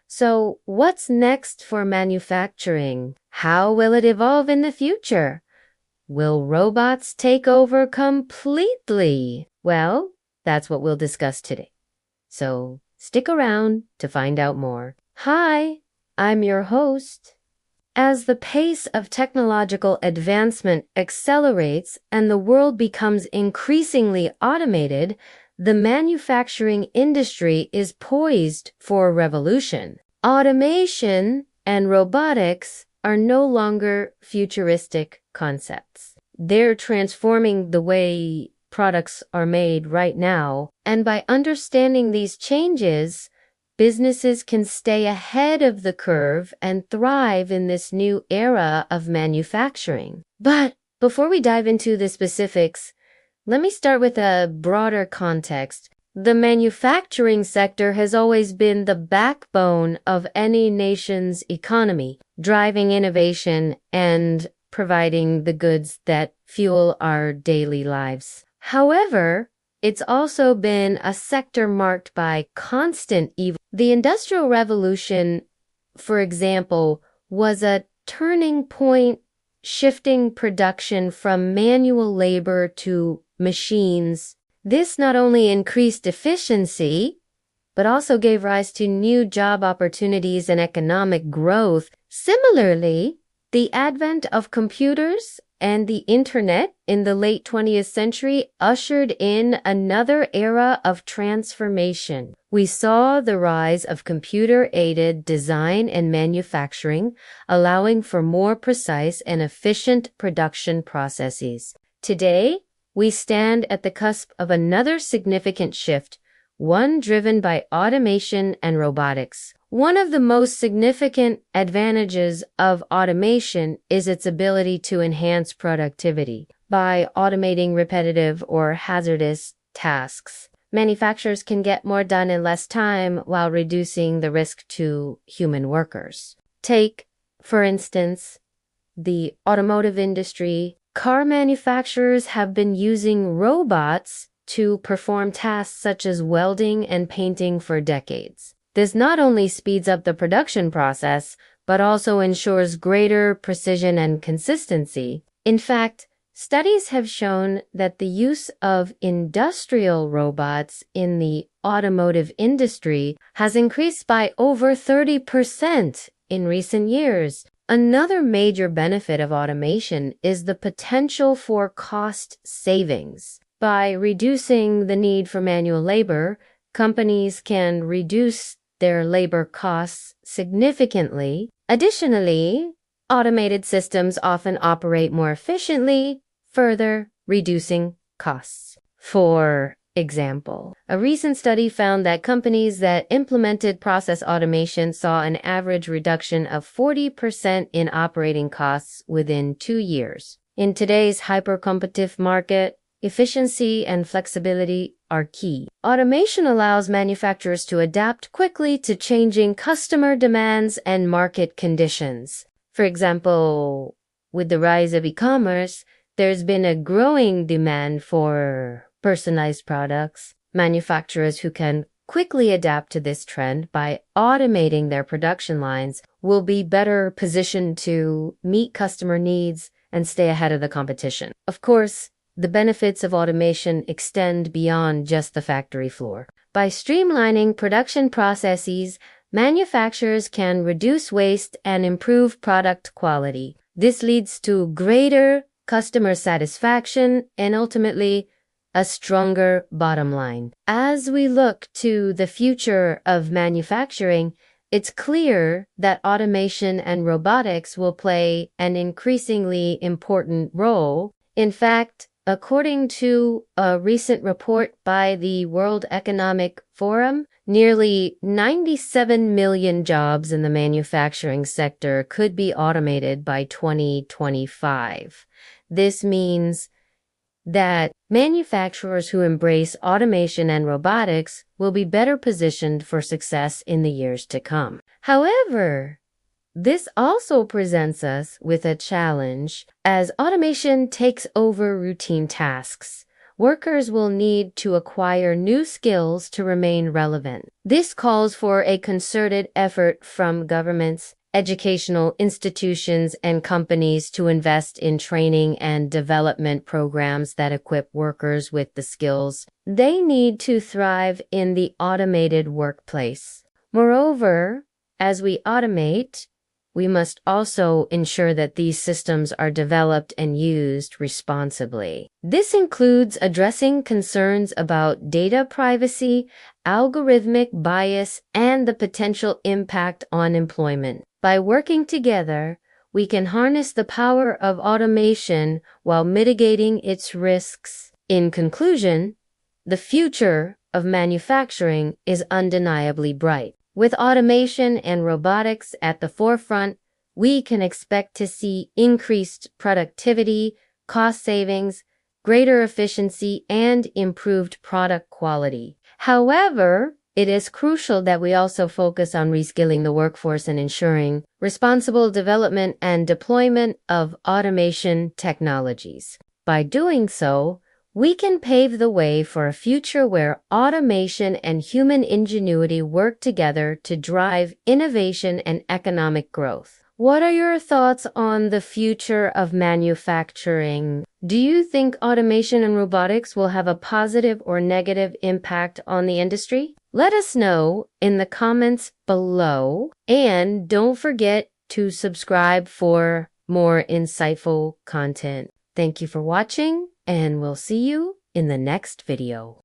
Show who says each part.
Speaker 1: So, what's next for manufacturing? How will it evolve in the future? Will robots take over completely? Well, that's what we'll discuss today. So, stick around to find out more. Hi, I'm your host. As the pace of technological advancement accelerates and the world becomes increasingly automated, the manufacturing industry is poised for a revolution. Automation and robotics are no longer futuristic concepts. They're transforming the way products are made right now, and by understanding these changes, businesses can stay ahead of the curve and thrive in this new era of manufacturing. But before we dive into the specifics, let me start with a broader context. The manufacturing sector has always been the backbone of any nation's economy, driving innovation and providing the goods that fuel our daily lives. However, it's also been a sector marked by constant evolution. The Industrial Revolution, for example, was a turning point, shifting production from manual labor to machines. This not only increased efficiency, but also gave rise to new job opportunities and economic growth. Similarly, the advent of computers and the internet in the late 20th century ushered in another era of transformation. We saw the rise of computer-aided design and manufacturing, allowing for more precise and efficient production processes. Today, we stand at the cusp of another significant shift, one driven by automation and robotics. One of the most significant advantages of automation is its ability to enhance productivity. By automating repetitive or hazardous tasks, manufacturers can get more done in less time while reducing the risk to human workers. Take, for instance, the automotive industry. Car manufacturers have been using robots to perform tasks such as welding and painting for decades. This not only speeds up the production process, but also ensures greater precision and consistency. In fact, studies have shown that the use of industrial robots in the automotive industry has increased by over 30% in recent years. Another major benefit of automation is the potential for cost savings. By reducing the need for manual labor, companies can reduce their labor costs significantly. Additionally, automated systems often operate more efficiently, further reducing costs. For example, a recent study found that companies that implemented process automation saw an average reduction of 40% in operating costs within 2 years. In today's hyper-competitive market, efficiency and flexibility are key. Automation allows manufacturers to adapt quickly to changing customer demands and market conditions. For example, with the rise of e-commerce, there's been a growing demand for personalized products. Manufacturers who can quickly adapt to this trend by automating their production lines will be better positioned to meet customer needs and stay ahead of the competition. Of course, the benefits of automation extend beyond just the factory floor. By streamlining production processes, manufacturers can reduce waste and improve product quality. This leads to greater customer satisfaction and ultimately a stronger bottom line. As we look to the future of manufacturing, it's clear that automation and robotics will play an increasingly important role. In fact, according to a recent report by the World Economic Forum, nearly 97 million jobs in the manufacturing sector could be automated by 2025. This means that manufacturers who embrace automation and robotics will be better positioned for success in the years to come. However, this also presents us with a challenge as automation takes over routine tasks. workers will need to acquire new skills to remain relevant. This calls for a concerted effort from governments, educational institutions, and companies to invest in training and development programs that equip workers with the skills they need to thrive in the automated workplace. Moreover, as we automate, we must also ensure that these systems are developed and used responsibly. This includes addressing concerns about data privacy, algorithmic bias, and the potential impact on employment. By working together, we can harness the power of automation while mitigating its risks. In conclusion, the future of manufacturing is undeniably bright. With automation and robotics at the forefront, we can expect to see increased productivity, cost savings, greater efficiency, and improved product quality. However, it is crucial that we also focus on reskilling the workforce and ensuring responsible development and deployment of automation technologies. By doing so, we can pave the way for a future where automation and human ingenuity work together to drive innovation and economic growth. What are your thoughts on the future of manufacturing? Do you think automation and robotics will have a positive or negative impact on the industry? Let us know in the comments below, and don't forget to subscribe for more insightful content. Thank you for watching, and we'll see you in the next video.